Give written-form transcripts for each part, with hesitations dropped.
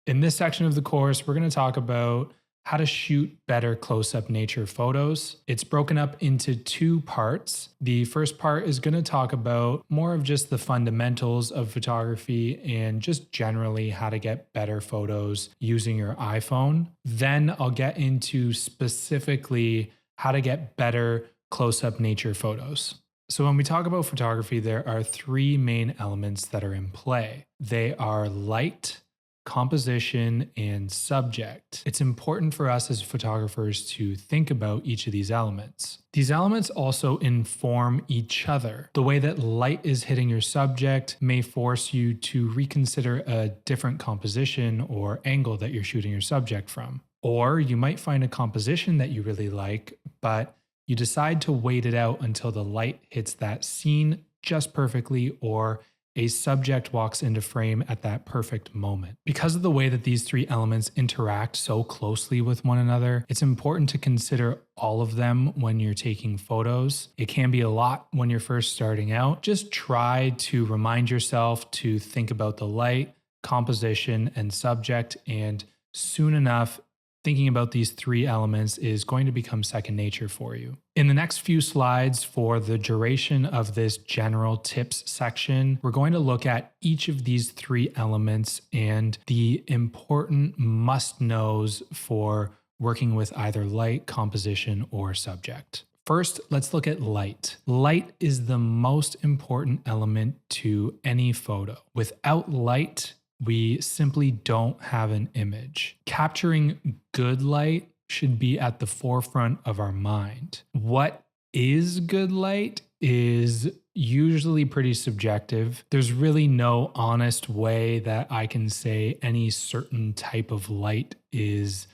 In this section of the course, we're going to talk about how to shoot better close-up nature photos. It's broken up into two parts. The first part is going to talk about more of just the fundamentals of photography and just generally how to get better photos using your iPhone. Then I'll get into specifically how to get better close-up nature photos. So when we talk about photography, there are three main elements that are in play. They are light, composition, and subject. It's important for us as photographers to think about each of these elements. These elements also inform each other. The way that light is hitting your subject may force you to reconsider a different composition or angle that you're shooting your subject from. Or you might find a composition that you really like, but you decide to wait it out until the light hits that scene just perfectly, or a subject walks into frame at that perfect moment. Because of the way that these three elements interact so closely with one another, it's important to consider all of them when you're taking photos. It can be a lot when you're first starting out. Just try to remind yourself to think about the light, composition, and subject, and soon enough, thinking about these three elements is going to become second nature for you. In the next few slides, for the duration of this general tips section, we're going to look at each of these three elements and the important must-knows for working with either light, composition, or subject. First, let's look at light. Light is the most important element to any photo. Without light, we simply don't have an image. Capturing good light should be at the forefront of our mind. What is good light is usually pretty subjective. There's really no honest way that I can say any certain type of light is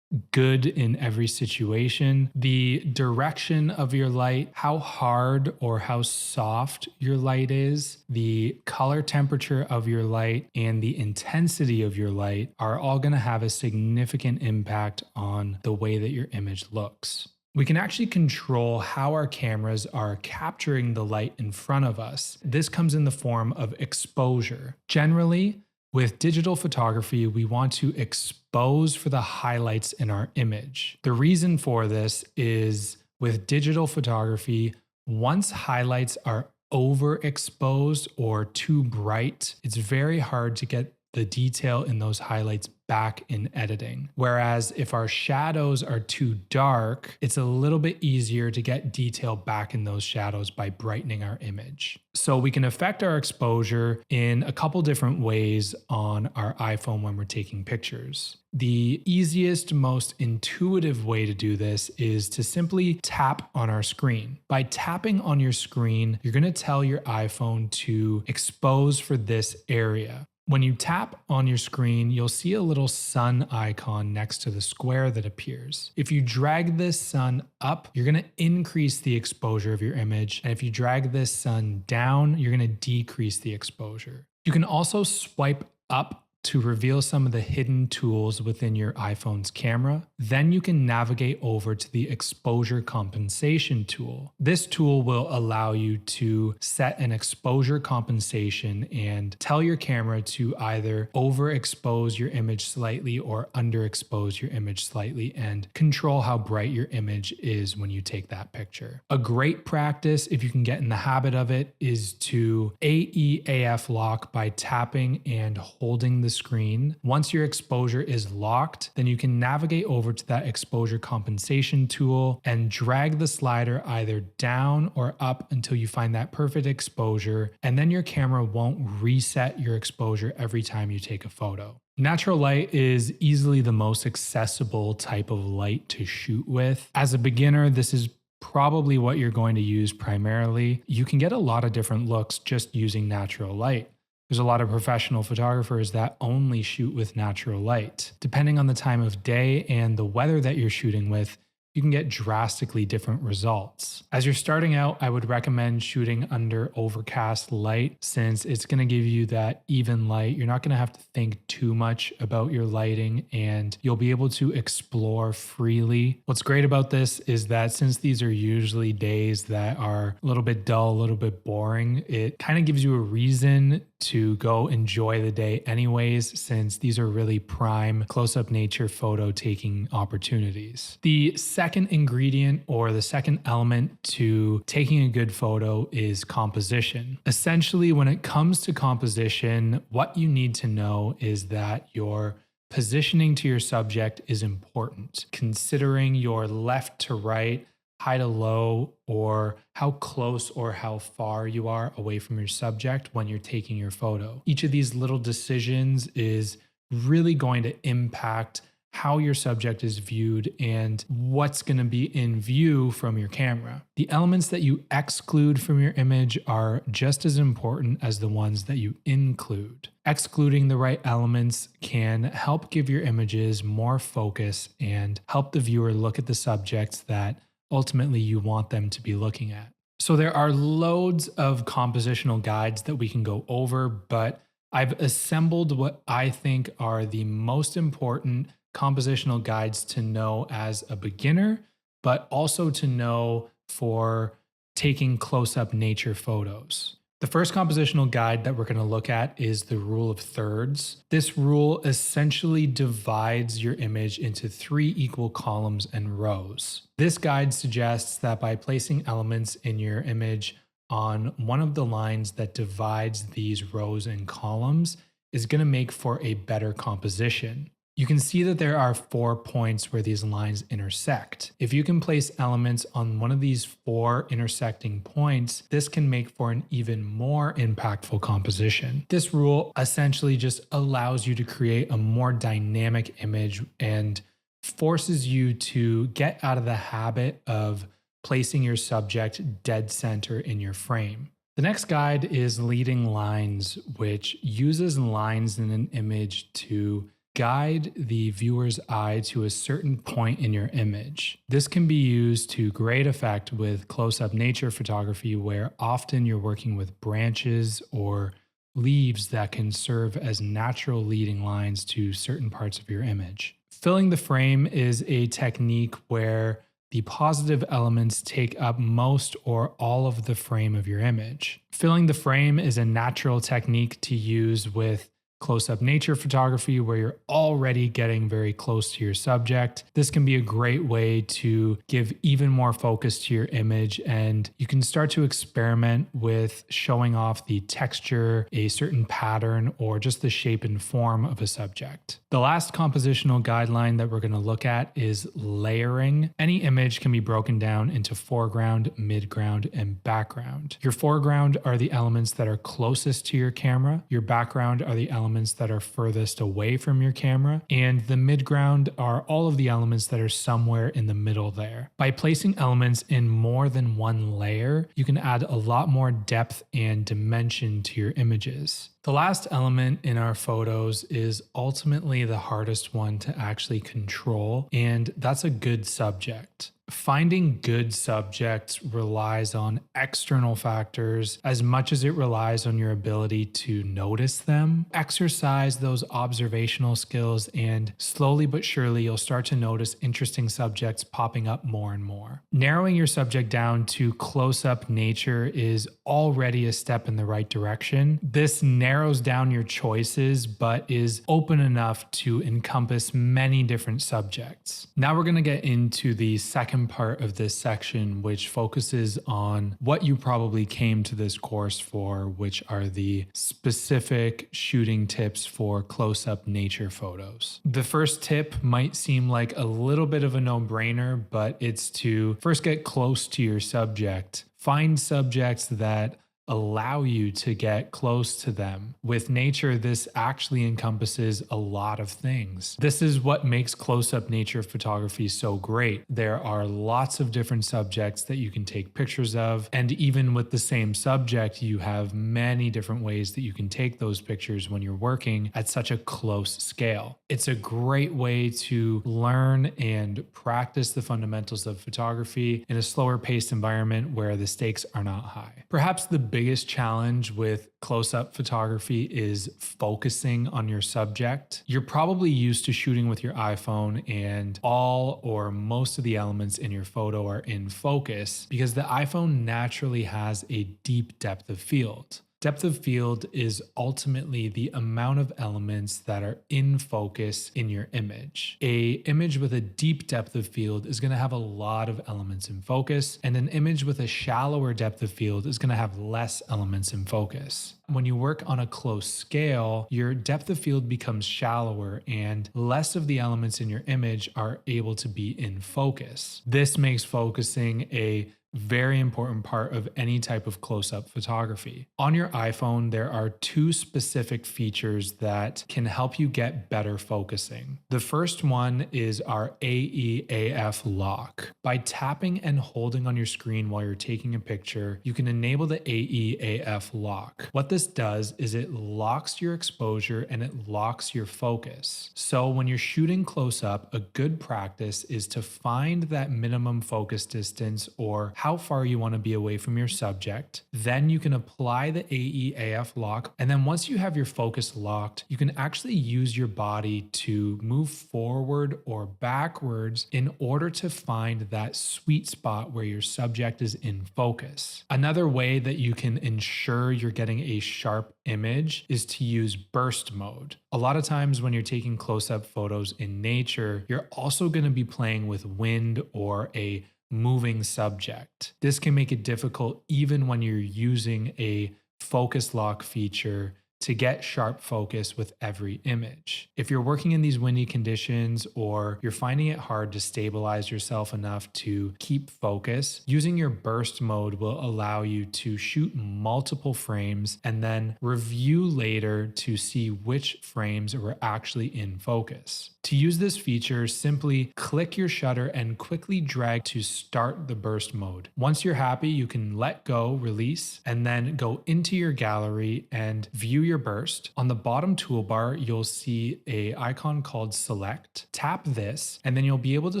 good in every situation. The direction of your light, how hard or how soft your light is, the color temperature of your light, and the intensity of your light are all going to have a significant impact on the way that your image looks. We can actually control how our cameras are capturing the light in front of us. This comes in the form of exposure. Generally, with digital photography, we want to expose for the highlights in our image. The reason for this is with digital photography, once highlights are overexposed or too bright, it's very hard to get the detail in those highlights back in editing. Whereas if our shadows are too dark, it's a little bit easier to get detail back in those shadows by brightening our image. So we can affect our exposure in a couple different ways on our iPhone when we're taking pictures. The easiest, most intuitive way to do this is to simply tap on our screen. By tapping on your screen, you're going to tell your iPhone to expose for this area. When you tap on your screen, you'll see a little sun icon next to the square that appears. If you drag this sun up, you're going to increase the exposure of your image. And if you drag this sun down, you're going to decrease the exposure. You can also swipe up to reveal some of the hidden tools within your iPhone's camera. Then you can navigate over to the exposure compensation tool. This tool will allow you to set an exposure compensation and tell your camera to either overexpose your image slightly or underexpose your image slightly and control how bright your image is when you take that picture. A great practice, if you can get in the habit of it, is to AEAF lock by tapping and holding the screen. Once your exposure is locked, then you can navigate over to that exposure compensation tool and drag the slider either down or up until you find that perfect exposure, and then your camera won't reset your exposure every time you take a photo. Natural light is easily the most accessible type of light to shoot with. As a beginner, this is probably what you're going to use primarily. You can get a lot of different looks just using natural light. There's a lot of professional photographers that only shoot with natural light. Depending on the time of day and the weather that you're shooting with, you can get drastically different results. As you're starting out, I would recommend shooting under overcast light since it's going to give you that even light. You're not going to have to think too much about your lighting and you'll be able to explore freely. What's great about this is that since these are usually days that are a little bit dull, a little bit boring, it kind of gives you a reason to go enjoy the day anyways, since these are really prime close-up nature photo taking opportunities. The second ingredient or the second element to taking a good photo is composition. Essentially, when it comes to composition, what you need to know is that your positioning to your subject is important, considering your left to right, high to low, or how close or how far you are away from your subject when you're taking your photo. Each of these little decisions is really going to impact how your subject is viewed and what's going to be in view from your camera. The elements that you exclude from your image are just as important as the ones that you include. Excluding the right elements can help give your images more focus and help the viewer look at the subjects that ultimately you want them to be looking at. So there are loads of compositional guides that we can go over, but I've assembled what I think are the most important compositional guides to know as a beginner, but also to know for taking close-up nature photos. The first compositional guide that we're going to look at is the rule of thirds. This rule essentially divides your image into 3 equal columns and rows. This guide suggests that by placing elements in your image on one of the lines that divides these rows and columns is going to make for a better composition. You can see that there are 4 points where these lines intersect. If you can place elements on one of these 4 intersecting points, this can make for an even more impactful composition. This rule essentially just allows you to create a more dynamic image and forces you to get out of the habit of placing your subject dead center in your frame. The next guide is leading lines, which uses lines in an image to guide the viewer's eye to a certain point in your image. This can be used to great effect with close-up nature photography, where often you're working with branches or leaves that can serve as natural leading lines to certain parts of your image. Filling the frame is a technique where the positive elements take up most or all of the frame of your image. Filling the frame is a natural technique to use with close-up nature photography where you're already getting very close to your subject. This can be a great way to give even more focus to your image, and you can start to experiment with showing off the texture, a certain pattern, or just the shape and form of a subject. The last compositional guideline that we're going to look at is layering. Any image can be broken down into foreground, midground, and background. Your foreground are the elements that are closest to your camera. Your background are the elements that are furthest away from your camera, and the midground are all of the elements that are somewhere in the middle there. By placing elements in more than one layer, you can add a lot more depth and dimension to your images. The last element in our photos is ultimately the hardest one to actually control, and that's a good subject. Finding good subjects relies on external factors as much as it relies on your ability to notice them. Exercise those observational skills, and slowly but surely you'll start to notice interesting subjects popping up more and more. Narrowing your subject down to close-up nature is already a step in the right direction. This narrows down your choices but is open enough to encompass many different subjects. Now we're going to get into the second part of this section, which focuses on what you probably came to this course for, which are the specific shooting tips for close-up nature photos. The first tip might seem like a little bit of a no-brainer, but it's to first get close to your subject. Find subjects that allow you to get close to them. With nature, this actually encompasses a lot of things. This is what makes close-up nature photography so great. There are lots of different subjects that you can take pictures of, and even with the same subject, you have many different ways that you can take those pictures when you're working at such a close scale. It's a great way to learn and practice the fundamentals of photography in a slower paced environment where the stakes are not high. Perhaps the biggest challenge with close-up photography is focusing on your subject. You're probably used to shooting with your iPhone and all or most of the elements in your photo are in focus because the iPhone naturally has a deep depth of field. Depth of field is ultimately the amount of elements that are in focus in your image. A image with a deep depth of field is going to have a lot of elements in focus, and an image with a shallower depth of field is going to have less elements in focus. When you work on a close scale, your depth of field becomes shallower and less of the elements in your image are able to be in focus. This makes focusing a very important part of any type of close-up photography. On your iPhone, there are two specific features that can help you get better focusing. The first one is our AEAF lock. By tapping and holding on your screen while you're taking a picture, you can enable the AEAF lock. What this does is it locks your exposure and it locks your focus. So when you're shooting close-up, a good practice is to find that minimum focus distance or how far you want to be away from your subject. Then you can apply the AEAF lock. And then once you have your focus locked, you can actually use your body to move forward or backwards in order to find that sweet spot where your subject is in focus. Another way that you can ensure you're getting a sharp image is to use burst mode. A lot of times when you're taking close-up photos in nature, you're also going to be playing with wind or a moving subject. This can make it difficult even when you're using a focus lock feature to get sharp focus with every image. If you're working in these windy conditions or you're finding it hard to stabilize yourself enough to keep focus, using your burst mode will allow you to shoot multiple frames and then review later to see which frames were actually in focus. To use this feature, simply click your shutter and quickly drag to start the burst mode. Once you're happy, you can let go, release, and then go into your gallery and view your burst. On the bottom toolbar, you'll see an icon called Select. Tap this, and then you'll be able to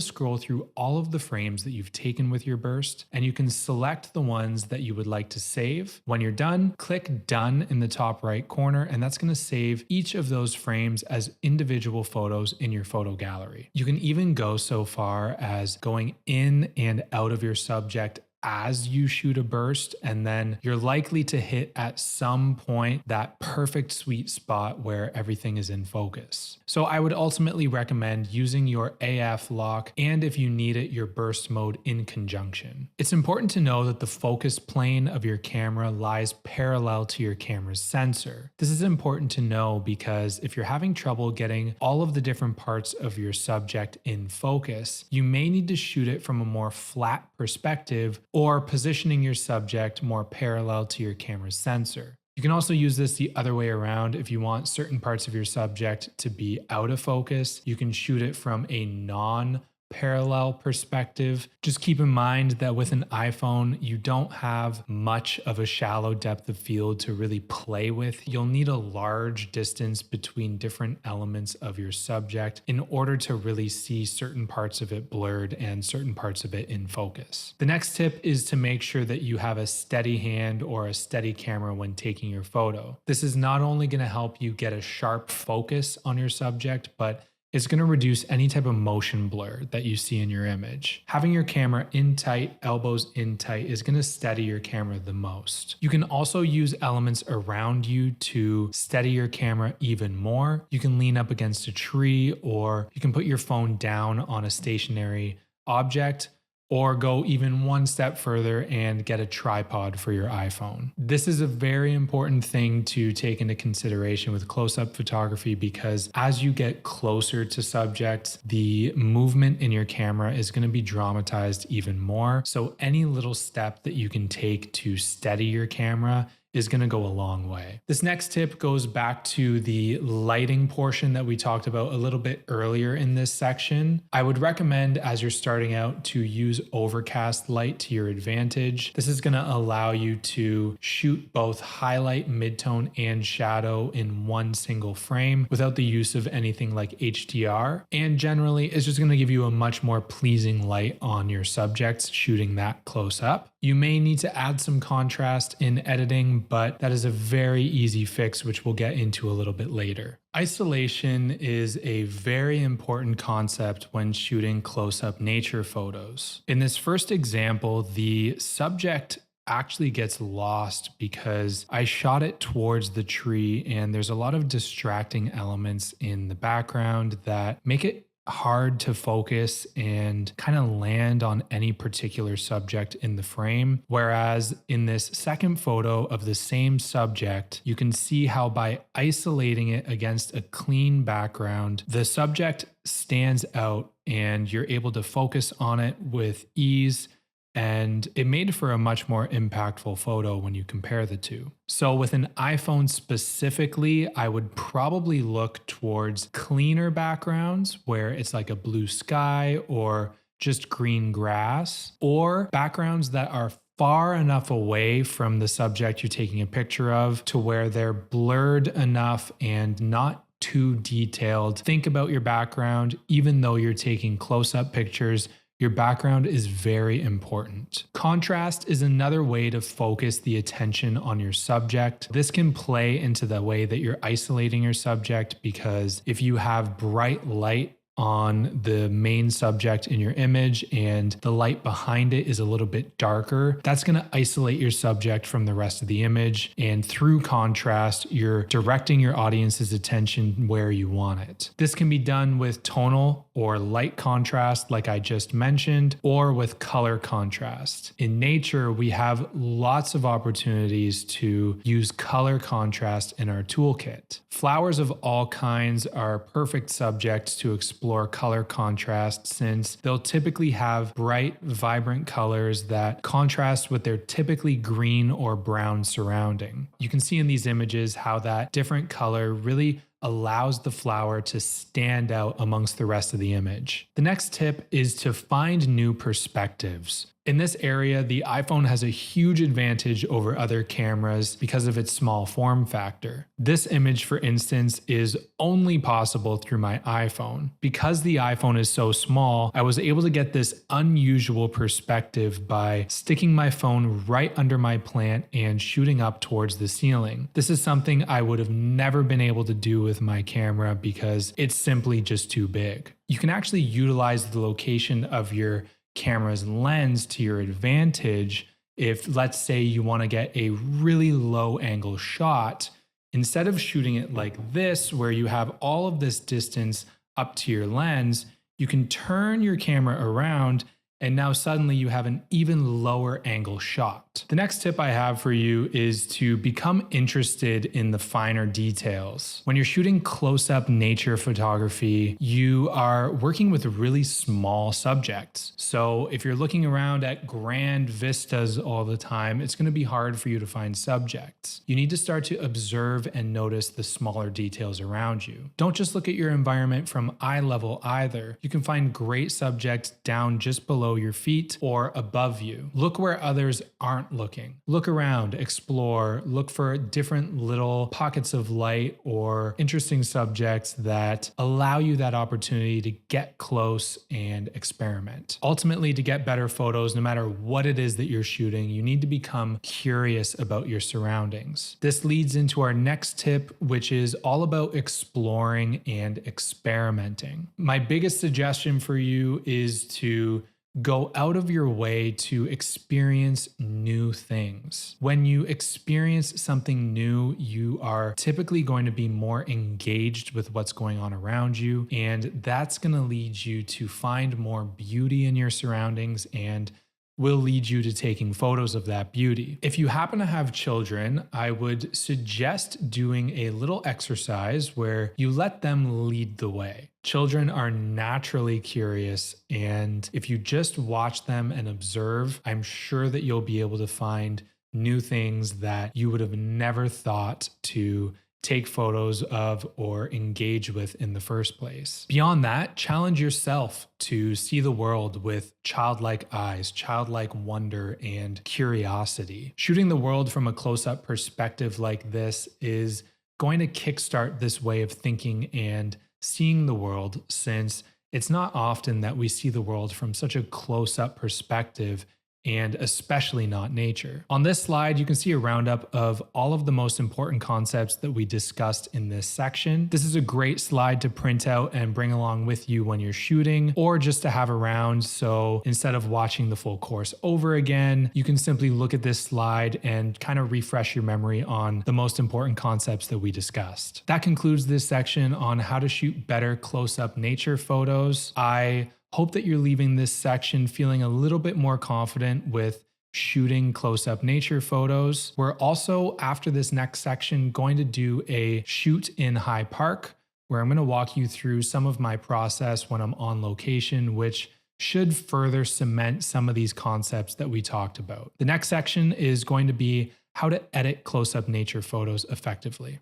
scroll through all of the frames that you've taken with your burst, and you can select the ones that you would like to save. When you're done, click Done in the top right corner, and that's going to save each of those frames as individual photos in your photo gallery. You can even go so far as going in and out of your subject as you shoot a burst, and then you're likely to hit at some point that perfect sweet spot where everything is in focus. So I would ultimately recommend using your AF lock and, if you need it, your burst mode in conjunction. It's important to know that the focus plane of your camera lies parallel to your camera's sensor. This is important to know because if you're having trouble getting all of the different parts of your subject in focus, you may need to shoot it from a more flat perspective or positioning your subject more parallel to your camera's sensor. You can also use this the other way around. If you want certain parts of your subject to be out of focus, you can shoot it from a non-parallel perspective. Just keep in mind that with an iPhone, you don't have much of a shallow depth of field to really play with. You'll need a large distance between different elements of your subject in order to really see certain parts of it blurred and certain parts of it in focus. The next tip is to make sure that you have a steady hand or a steady camera when taking your photo. This is not only going to help you get a sharp focus on your subject, but it's going to reduce any type of motion blur that you see in your image. Having your camera in tight, elbows in tight, is going to steady your camera the most. You can also use elements around you to steady your camera even more. You can lean up against a tree, or you can put your phone down on a stationary object, or go even one step further and get a tripod for your iPhone. This is a very important thing to take into consideration with close-up photography because as you get closer to subjects, the movement in your camera is going to be dramatized even more. So any little step that you can take to steady your camera is going to go a long way. This next tip goes back to the lighting portion that we talked about a little bit earlier in this section. I would recommend, as you're starting out, to use overcast light to your advantage. This is going to allow you to shoot both highlight, midtone, and shadow in one single frame without the use of anything like HDR. And generally, it's just going to give you a much more pleasing light on your subjects shooting that close up. You may need to add some contrast in editing, but that is a very easy fix, which we'll get into a little bit later. Isolation is a very important concept when shooting close-up nature photos. In this first example, the subject actually gets lost because I shot it towards the tree and there's a lot of distracting elements in the background that make it hard to focus and kind of land on any particular subject in the frame. Whereas in this second photo of the same subject, you can see how by isolating it against a clean background, the subject stands out and you're able to focus on it with ease. And it made for a much more impactful photo when you compare the two. So with an iPhone specifically, I would probably look towards cleaner backgrounds where it's like a blue sky or just green grass, or backgrounds that are far enough away from the subject you're taking a picture of to where they're blurred enough and not too detailed. Think about your background, even though you're taking close-up pictures. Your background is very important. Contrast is another way to focus the attention on your subject. This can play into the way that you're isolating your subject, because if you have bright light on the main subject in your image and the light behind it is a little bit darker, that's going to isolate your subject from the rest of the image. And through contrast, you're directing your audience's attention where you want it. This can be done with tonal or light contrast, like I just mentioned, or with color contrast. In nature, we have lots of opportunities to use color contrast in our toolkit. Flowers of all kinds are perfect subjects to explore color contrast, since they'll typically have bright, vibrant colors that contrast with their typically green or brown surrounding. You can see in these images how that different color really allows the flower to stand out amongst the rest of the image. The next tip is to find new perspectives. In this area, the iPhone has a huge advantage over other cameras because of its small form factor. This image, for instance, is only possible through my iPhone. Because the iPhone is so small, I was able to get this unusual perspective by sticking my phone right under my plant and shooting up towards the ceiling. This is something I would have never been able to do with my camera because it's simply just too big. You can actually utilize the location of your camera's lens to your advantage. If, let's say, you want to get a really low angle shot, instead of shooting it like this, where you have all of this distance up to your lens, you can turn your camera around and now suddenly you have an even lower angle shot. The next tip I have for you is to become interested in the finer details. When you're shooting close-up nature photography, you are working with really small subjects. So if you're looking around at grand vistas all the time, it's going to be hard for you to find subjects. You need to start to observe and notice the smaller details around you. Don't just look at your environment from eye level either. You can find great subjects down just below your feet or above you. Look where others aren't looking. Look around, explore, look for different little pockets of light or interesting subjects that allow you that opportunity to get close and experiment. Ultimately, to get better photos, no matter what it is that you're shooting, you need to become curious about your surroundings. This leads into our next tip, which is all about exploring and experimenting. My biggest suggestion for you is to go out of your way to experience new things. When you experience something new, you are typically going to be more engaged with what's going on around you, and that's going to lead you to find more beauty in your surroundings and will lead you to taking photos of that beauty. If you happen to have children, I would suggest doing a little exercise where you let them lead the way. Children are naturally curious, and if you just watch them and observe, I'm sure that you'll be able to find new things that you would have never thought to take photos of or engage with in the first place. Beyond that, challenge yourself to see the world with childlike eyes, childlike wonder, and curiosity. Shooting the world from a close up perspective like this is going to kickstart this way of thinking and seeing the world, since it's not often that we see the world from such a close up perspective, and especially not nature. On this slide, you can see a roundup of all of the most important concepts that we discussed in this section. This is a great slide to print out and bring along with you when you're shooting, or just to have around. So instead of watching the full course over again, you can simply look at this slide and kind of refresh your memory on the most important concepts that we discussed. That concludes this section on how to shoot better close-up nature photos. I hope that you're leaving this section feeling a little bit more confident with shooting close-up nature photos. We're also, after this next section, going to do a shoot in High Park, where I'm going to walk you through some of my process when I'm on location, which should further cement some of these concepts that we talked about. The next section is going to be how to edit close-up nature photos effectively.